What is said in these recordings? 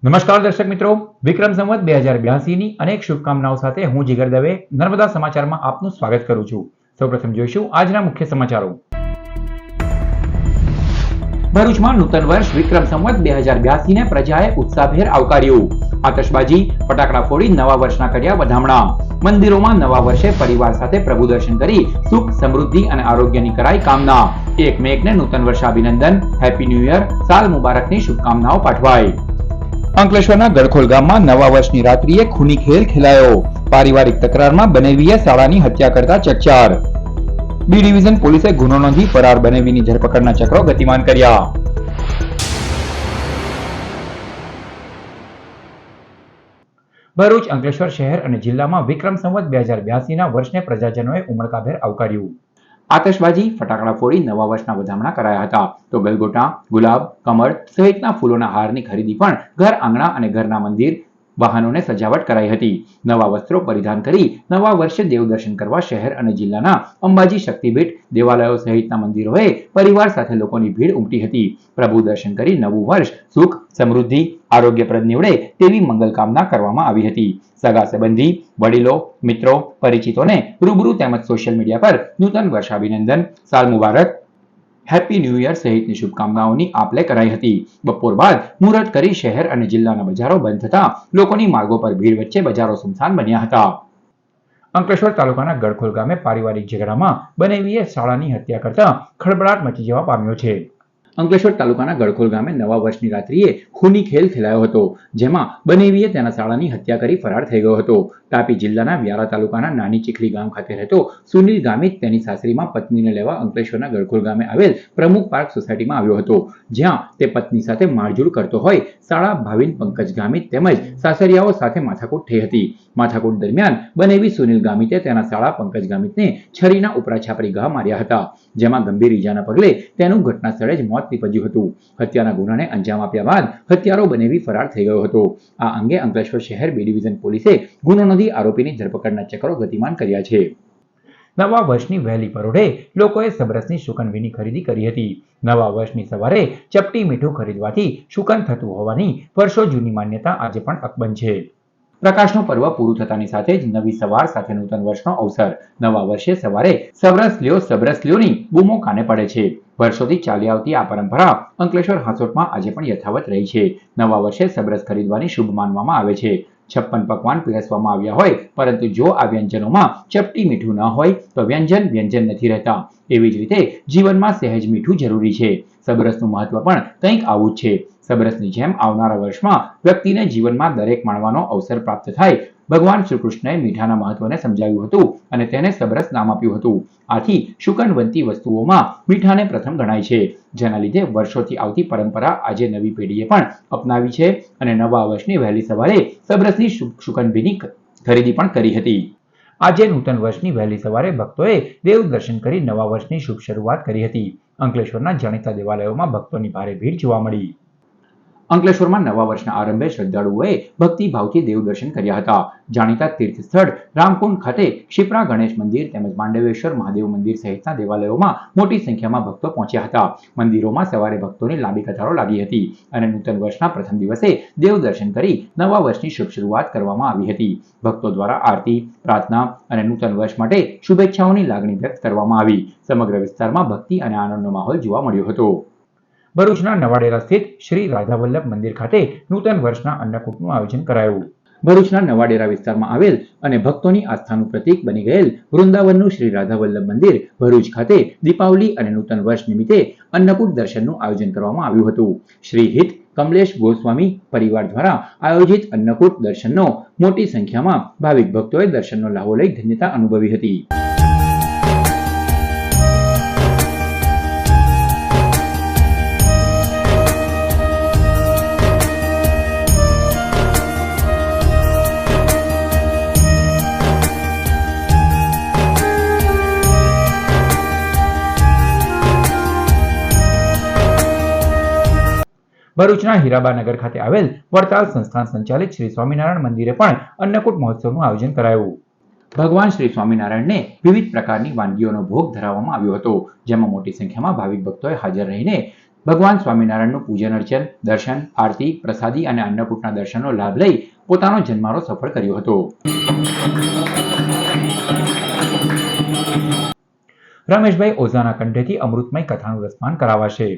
નમસ્કાર દર્શક મિત્રો, વિક્રમ સંવત 2082 ની અનેક શુભકામનાઓ સાથે હું જીગર દવે નર્મદા સમાચારમાં આપનું સ્વાગત કરું છું. સૌપ્રથમ જોઈશું આજના મુખ્ય સમાચારો. ભરૂચમાં નૂતન વર્ષ વિક્રમ સંવત 2082 ને પ્રજાએ ઉત્સાહભેર આવકાર્યું. આતશબાજી, ફટાકડા ફોડી નવા વર્ષના કર્યા વધામણા. મંદિરોમાં નવા વર્ષે પરિવાર સાથે પ્રભુ દર્શન કરી સુખ, સમૃદ્ધિ અને આરોગ્યની કરાઈ કામના. એકમેકને નૂતન વર્ષ અભિનંદન, હેપી ન્યૂ યર, સાલ મુબારકની શુભકામનાઓ પાઠવાઈ. અંકલેશ્વરના ગડખોલ ગામમાં નવા વર્ષની રાત્રિએ ખૂની ખેલ ખેલાયો. પારિવારિક તકરારમાં બનેવીએ શાળાની હત્યા કરતા ચકચાર. બી ડિવિઝન પોલીસે ગુનો નોંધી ફરાર બનેવીની ધરપકડના ચક્રો ગતિમાન કર્યા. ભરૂચ, અંકલેશ્વર શહેર અને જિલ્લામાં વિક્રમ સંવત 2082 ના વર્ષને પ્રજાજનોએ ઉમળકાભેર આવકાર્યું. આતશબાજી, ફટાકડા ફોડી નવા વર્ષના વધામણા કરાયા હતા. તો ગલગોટા, ગુલાબ, કમળ સહિતના ફૂલોના હારની ખરીદી પણ ઘર આંગણા અને ઘરના મંદિર, વાહનોને સજાવટ કરાઈ હતી. નવા વસ્ત્રો પરિધાન કરી નવા વર્ષે દેવ દર્શન કરવા શહેર અને જિલ્લાના અંબાજી શક્તિપીઠ, દેવાલયો સહિતના મંદિરોએ પરિવાર સાથે લોકોની ભીડ ઉમટી હતી. પ્રભુ દર્શન કરી નવું વર્ષ સુખ, સમૃદ્ધિ, આરોગ્યપ્રદ નીવડે તેવી મંગલ કામના કરવામાં આવી હતી. સગા સંબંધી, વડીલો, મિત્રો, પરિચિતોને રૂબરૂ તેમજ સોશિયલ મીડિયા પર નૂતન વર્ષ અભિનંદન, સાલ મુબારક, હેપી ન્યૂ યર સહિતની શુભકામનાઓની આપ-લે કરાઈ હતી. બપોર બાદ મુહૂર્ત કરી શહેર અને જિલ્લાના બજારો બંધ થતા લોકોની માર્ગો પર ભીડ વચ્ચે બજારો સુમસાન બન્યા હતા. અંકલેશ્વર તાલુકાના ગડખોલ ગામે પારિવારિક ઝઘડામાં બનેવીએ શાળાની હત્યા કરતા ખળબળાટ મચી જવા પામ્યો છે. અંકલેશ્વર તાલુકાના ગડખોલ ગામે નવા વર્ષની રાત્રિએ ખૂની ખેલ ખેલાયો હતો, જેમાં બનેવીએ તેના શાળાની હત્યા કરી ફરાર થઈ ગયો હતો. તાપી જિલ્લાના વ્યારા તાલુકાના નાની ચીખલી ગામ ખાતે રહેતો સુનિલ ગામિત તેની સાસરીમાં પત્નીને લેવા અંકલેશ્વરના ગડખોલ ગામે આવેલ પ્રમુખ પાર્ક સોસાયટીમાં આવ્યો હતો, જ્યાં તે પત્ની સાથે મારઝૂડ કરતો હોય શાળા ભાવિન પંકજ ગામિત તેમજ સાસરિયાઓ સાથે માથાકૂટ થઈ હતી. માથાકૂટ દરમિયાન બનેવી સુનિલ ગામિતે તેના શાળા પંકજ ગામિતને છરીના ઉપરા છાપરી ઘા માર્યા હતા, જેમાં ગંભીર ઈજાના પગલે તેનું ઘટના સ્થળે જ મોત નીપજ્યું હતું. હત્યાના ગુનાને અંજામ આપ્યા બાદ હત્યારો બનેવી ફરાર થઈ ગયો હતો. આ અંગે અંકલેશ્વર શહેર બી ડિવિઝન પોલીસે ગુનો નોંધી આરોપીની ધરપકડના ચક્રો ગતિમાન કર્યા છે. નવા વર્ષની વહેલી પરોઢે લોકોએ સબરસની શુકનવીની ખરીદી કરી હતી. નવા વર્ષની સવારે ચપટી મીઠું ખરીદવાથી શુકન થતું હોવાની વર્ષો જૂની માન્યતા આજે પણ અકબંધ છે. પ્રકાશનું પર્વ પૂરું થતાની સાથે જ નવી સવાર સાથે નૂતન વર્ષનો અવસર. નવા વર્ષે સવારે સબરસ લ્યોની બૂમો કાને પડે છે. વર્ષોથી ચાલી આવતી આ પરંપરા અંકલેશ્વર હાંસોટમાં આજે પણ યથાવત રહી છે. નવા વર્ષે સબરસ ખરીદવાની શુભ માનવામાં આવે છે. 56 પકવાન પીરસવામાં આવ્યા હોય, પરંતુ જો આ વ્યંજનોમાં ચપટી મીઠું ન હોય તો વ્યંજન નથી રહેતા. એવી જ રીતે જીવનમાં સહેજ મીઠું જરૂરી છે. સબરસનું મહત્વ પણ કંઈક આવું જ છે. સબરસની જેમ આવનારા વર્ષમાં વ્યક્તિને જીવનમાં દરેક માણવાનો અવસર પ્રાપ્ત થાય. ભગવાન શ્રી કૃષ્ણએ મીઠાના મહત્વને સમજાવ્યું હતું અને તેને સબરસ નામ આપ્યું હતું. આથી શુકન બનતી વસ્તુઓમાં મીઠાને પ્રથમ ગણાય છે, જેના લીધે વર્ષોથી આવતી પરંપરા આજે નવી પેઢીએ પણ અપનાવી છે અને નવા વર્ષની વહેલી સવારે સબરસની શુકનવીની ખરીદી પણ કરી હતી. આજે નૂતન વર્ષની વહેલી સવારે ભક્તોએ દેવ દર્શન કરી નવા વર્ષની શુભ શરૂઆત કરી હતી. અંકલેશ્વરના જાણીતા દેવાલયોમાં ભક્તોની ભારે ભીડ જોવા મળી. અંકલેશ્વરમાં નવા વર્ષના આરંભે શ્રદ્ધાળુઓએ ભક્તિભાવથી દેવ દર્શન કર્યા હતા. જાણીતા તીર્થ સ્થળ રામકુંડ ખાતે ક્ષિપ્રા ગણેશ મંદિર તેમજ માંડવેશ્વર મહાદેવ મંદિર સહિતના દેવાલયોમાં મોટી સંખ્યામાં ભક્તો પહોંચ્યા હતા. મંદિરોમાં સવારે ભક્તોની લાંબી કતારો લાગી હતી અને નૂતન વર્ષના પ્રથમ દિવસે દેવ દર્શન કરી નવા વર્ષની શુભ શરૂઆત કરવામાં આવી હતી. ભક્તો દ્વારા આરતી, પ્રાર્થના અને નૂતન વર્ષ માટે શુભેચ્છાઓની લાગણી વ્યક્ત કરવામાં આવી. સમગ્ર વિસ્તારમાં ભક્તિ અને આનંદનો માહોલ જોવા મળ્યો હતો. ભરૂચના નવાડેરા સ્થિત શ્રી રાધાવલ્લભ મંદિર ખાતે નૂતન વર્ષના અન્નકૂટનું આયોજન કરાયું. ભરૂચના નવાડેરા વિસ્તારમાં આવેલ અને ભક્તોની આસ્થાનું પ્રતીક બની ગયેલ વૃંદાવનનું શ્રી રાધાવલ્લભ મંદિર ભરૂચ ખાતે દીપાવલી અને નૂતન વર્ષ નિમિત્તે અન્નકૂટ દર્શનનું આયોજન કરવામાં આવ્યું હતું. શ્રી હિત કમલેશ ગોસ્વામી પરિવાર દ્વારા આયોજિત અન્નકૂટ દર્શનનો મોટી સંખ્યામાં ભાવિક ભક્તોએ દર્શનનો લાહો લઈ ધન્યતા અનુભવી હતી. ભરૂચના હીરાબાનગર ખાતે આવેલ વડતાલ સંસ્થાન સંચાલિત શ્રી સ્વામિનારાયણ મંદિરે પણ અન્નકૂટ મહોત્સવનું આયોજન કરાયું. ભગવાન શ્રી સ્વામિનારાયણને વિવિધ પ્રકારની વાનગીઓનો ભોગ ધરાવવામાં આવ્યો હતો, જેમાં મોટી સંખ્યામાં ભાવિક ભક્તોએ હાજર રહીને ભગવાન સ્વામિનારાયણનું પૂજન અર્ચન, દર્શન, આરતી, પ્રસાદી અને અન્નકૂટના દર્શનનો લાભ લઈ પોતાનો જન્મારો સફળ કર્યો હતો. રમેશભાઈ ઓઝાના કંઠેથી અમૃતમય કથાનું રસપાન કરાવાશે.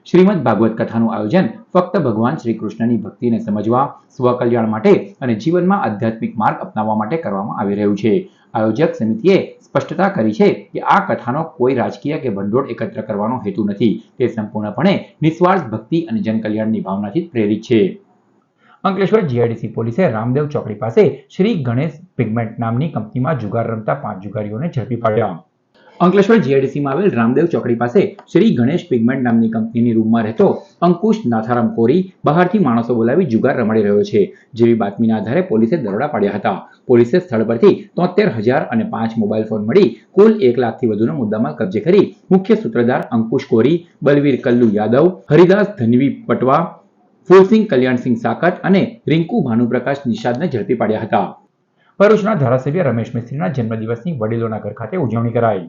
શ્રીમદ ભાગવત કથાનું આયોજન ફક્ત ભગવાન શ્રી કૃષ્ણની ભક્તિને સમજવા, સ્વકલ્યાણ માટે અને જીવનમાં આધ્યાત્મિક માર્ગ અપનાવવા માટે કરવામાં આવી રહ્યું છે. આયોજક સમિતિએ સ્પષ્ટતા કરી છે કે આ કથાનો કોઈ રાજકીય કે ભંડોળ એકત્ર કરવાનો હેતુ નથી. તે સંપૂર્ણપણે નિસ્વાર્થ ભક્તિ અને જનકલ્યાણની ભાવનાથી પ્રેરિત છે. અંકલેશ્વર જીઆઈડીસી પોલીસે રામદેવ ચોકડી પાસે શ્રી ગણેશ પિગમેન્ટ નામની કંપનીમાં જુગાર રમતા 5 જુગારીઓને ઝડપી પાડ્યા. અંકલેશ્વર જીઆઈડીસીમાં આવેલ રામદેવ ચોકડી પાસે શ્રી ગણેશ પિગમેન્ટ નામની કંપનીની રૂમમાં રહેતો અંકુશ નાથારામ કોરી બહારથી માણસો બોલાવી જુગાર રમાડી રહ્યો છે જેવી બાતમીના આધારે પોલીસે દરોડા પાડ્યા હતા. પોલીસે સ્થળ પરથી 73,000 અને 5 મોબાઈલ ફોન મળી કુલ 1 લાખથી વધુનો મુદ્દામાલ કબજે કરી મુખ્ય સૂત્રધાર અંકુશ કોરી, બલવીર કલ્લુ યાદવ, હરિદાસ ધનવી પટવા, ફૂલસિંહ કલ્યાણસિંહ સાકત અને રિંકુ ભાનુપ્રકાશ નિષાદને ઝડપી પાડ્યા હતા. ભરૂચના ધારાસભ્ય રમેશ મિસ્ત્રીના જન્મદિવસની વડીલોના ઘર ખાતે ઉજવણી કરાઈ.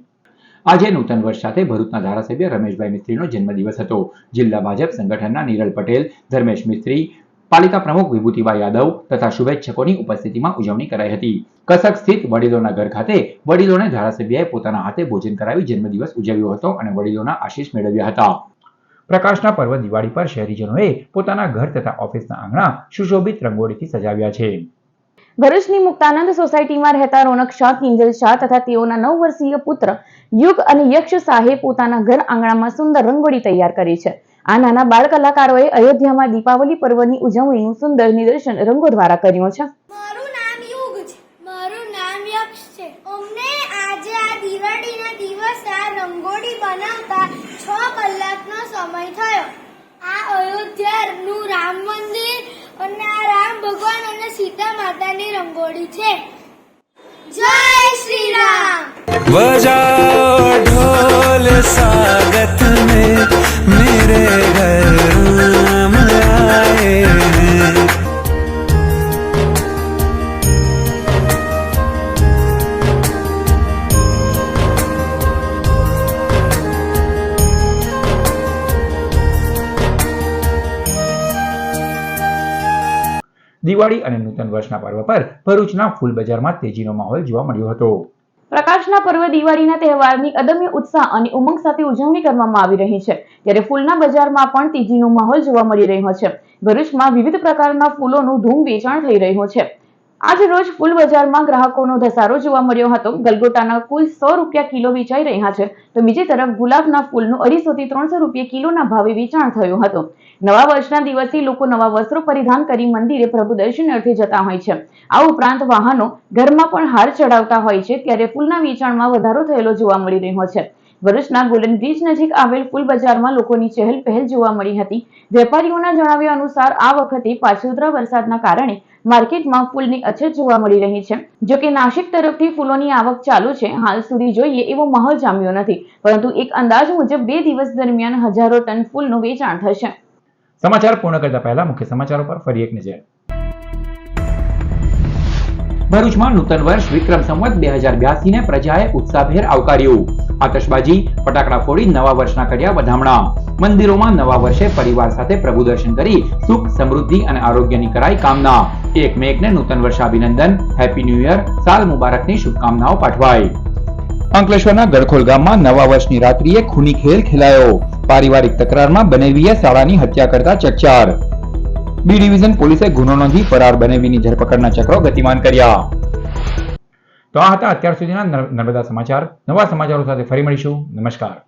આજે નૂતન વર્ષ સાથે ભરૂચના ધારાસભ્ય રમેશભાઈ મિસ્ત્રીનો જન્મદિવસ હતો. જિલ્લા ભાજપ સંગઠનના નિરલ પટેલ, ધર્મેશ મિસ્ત્રી, પાલિકા પ્રમુખ વિભૂતિભાઈ યાદવ તથા શુભેચ્છકોની ઉપસ્થિતિમાં ઉજવણી કરાઈ હતી. કસક સ્થિત વડીલોના ઘર ખાતે વડીલોને ધારાસભ્યએ પોતાના હાથે ભોજન કરાવી જન્મદિવસ ઉજવ્યો હતો અને વડીલોના આશીષ મેળવ્યા હતા. પ્રકાશના પર્વ દિવાળી પર શહેરીજનોએ પોતાના ઘર તથા ઓફિસના આંગણા સુશોભિત રંગોળીથી સજાવ્યા છે. ભરૂચની મુક્તાનંદ સોસાયટીમાં રહેતા રોનક શાહ, કિંજલ શાહ તથા તેઓના 9 વર્ષીય પુત્ર યુગ અને યક્ષ શાહે પોતાના ઘર આંગણામાં સુંદર રંગોળી તૈયાર કરી છે. આ નાના બાળ કલાકારોએ અયોધ્યામાં દીપાવલી પર્વની ઉજવણીનું સુંદર નિદર્શન રંગો દ્વારા કર્યું છે. મારું નામ યુગ છે. મારું નામ યક્ષ છે. અમને આજે આ દિવાળીના દિવસે આ રંગોળી બનાવતા 6 કલાકનો સમય થયો. આ અયોધ્યાનું રામ મંદિર અને આ રામ ભગવાન અને સીતા માતાની રંગોળી છે. જય શ્રી રામ. बजाओ ढोल स्वागत में मेरे घर राम आए हैं. દિવાળી અને નૂતન વર્ષના પર્વ પર ભરૂચના ફૂલ બજારમાં તેજીનો માહોલ જોવા મળ્યો હતો. પ્રકાશના પર્વ દિવાળીના તહેવારની અદમ્ય ઉત્સાહ અને ઉમંગ સાથે ઉજવણી કરવામાં આવી રહી છે ત્યારે ફૂલના બજારમાં પણ તેજીનો માહોલ જોવા મળી રહ્યો છે. ભરૂચમાં વિવિધ પ્રકારના ફૂલોનું ધૂમ વેચાણ થઈ રહ્યું છે. આજ રોજ ફૂલ બજારમાં ગ્રાહકોનો ધસારો જોવા મળ્યો હતો. ગલગોટાના કુલ 100 રૂપિયા કિલો વેચાઈ રહ્યા છે તો બીજી તરફ ગુલાબના ફૂલનું 250 થી 300 રૂપિયા કિલોના ભાવે વેચાણ થયું હતું. નવા વર્ષના દિવસે લોકો નવા વસ્ત્રો પરિધાન કરી મંદિરે પ્રભુ દર્શન અર્થે જતા હોય છે. આ ઉપરાંત વાહનો ઘરમાં પણ હાર ચડાવતા હોય છે ત્યારે ફૂલના વેચાણમાં વધારો થયેલો જોવા મળી રહ્યો છે. ભરૂચના ગોલ્ડન બ્રિજ નજીક આવેલ ફૂલ બજારમાં લોકોની ચહેલ પહેલ જોવા મળી હતી. વેપારીઓના જણાવ્યા અનુસાર આ વખતે પાછોતરા વરસાદના કારણે માર્કેટમાં ફૂલની અછત જોવા મળી રહી છે. જો કે નાસિક તરફથી ફૂલોની આવક ચાલુ છે. હાલ સુધી જોઈએ એવો માહોલ જામ્યો નથી પરંતુ એક અંદાજ મુજબ 2 દિવસ દરમિયાન હજારો ટન ફૂલનું વેચાણ થશે. સમાચાર પૂર્ણ કરતા પહેલા મુખ્ય સમાચારો પર ફરી એક નજર. ભરૂચમાં નૂતન વર્ષ વિક્રમ સંવત 2082 ને પ્રજાએ ઉત્સાહભેર આવકાર્યું. આતશબાજી, ફટાકડા ફોડી નવા વર્ષના કર્યા વધામણા. મંદિરોમાં નવા વર્ષે પરિવાર સાથે પ્રભુ દર્શન કરી સુખ, સમૃદ્ધિ અને આરોગ્યની કરાઈ કામના. એકમેકને નૂતન વર્ષાભિનંદન, હેપી ન્યૂ યર, સાલ મુબારકની શુભકામનાઓ પાઠવાઈ. અંકલેશ્વરના ગળખોલ ગામમાં નવા વર્ષની રાત્રિએ ખૂની ખેલ ખેલાયો. પારિવારિક તકરારમાં બનેવીએ શાળાની હત્યા કરતા ચકચાર. બી ડિવિઝન પોલીસે ગુનો નોંધી ફરાર બનેવીની ધરપકડના ચક્રો ગતિમાન કર્યા. તો આ હતા અત્યાર સુધીના નર્મદા સમાચાર. નવા સમાચારો સાથે ફરી મળીશું. નમસ્કાર.